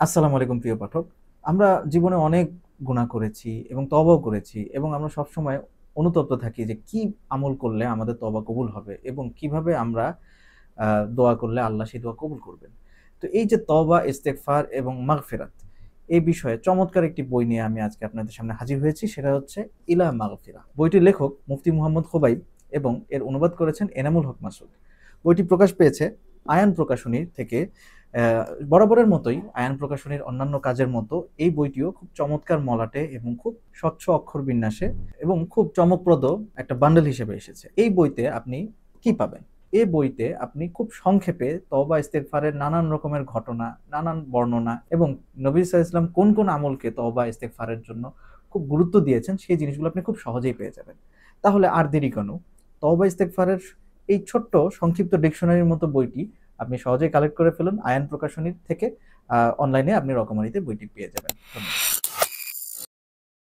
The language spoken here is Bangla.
আসসালামু আলাইকুম প্রিয় পাঠক। আমরা জীবনে অনেক গুনাহ করেছি এবং তওবাও করেছি এবং আমরা সবসময় অনুতপ্ত থাকি যে কি আমল করলে আমাদের তওবা কবুল হবে এবং কিভাবে আমরা দোয়া করলে আল্লাহ সেই দোয়া কবুল করবেন। তো এই যে তওবা, ইস্তেগফার এবং মাগফিরাত এই বিষয়ে চমৎকার একটি বই নিয়ে আমি আজকে আপনাদের সামনে হাজির হয়েছি। সেটা হচ্ছে ইলা মাগফিরা। বইটির লেখক মুফতি মুহাম্মদ খোবাইব এবং এর অনুবাদ করেছেন এনামুল হক মাসুদ। বইটি প্রকাশ পেয়েছে আয়ান প্রকাশনী থেকে। বরাবরের মতোই আয়ান প্রকাশনীর অন্যান্য কাজের মতো এই বইটিও খুব চমৎকার মলাটে এবং খুব স্বচ্ছ অক্ষর বিন্যাসে এবং খুব চমকপ্রদ একটা বান্ডেল হিসেবে এসেছে। এই বইতে আপনি কি পাবেন? এই বইতে আপনি খুব সংক্ষেপে তওবা ইস্তেগফারের নানান রকমের ঘটনা, নানান বর্ণনা এবং নবী সাল্লাল্লাহু আলাইহি ওয়াসাল্লাম কোন কোন আমলকে তওবা ইস্তেগফারের জন্য খুব গুরুত্ব দিয়েছেন সেই জিনিসগুলো আপনি খুব সহজেই পেয়ে যাবেন। তাহলে আর দেরি কেন? তওবা ইস্তেগফারের এই ছোট্ট সংক্ষিপ্ত ডিকশনারির মতো বইটি আপনি সহজেই কালেক্ট করে ফেলুন আয়ান প্রকাশনীর থেকে। অনলাইনে আপনি রকমারিতে বইটি পেয়ে যাবেন। ধন্যবাদ।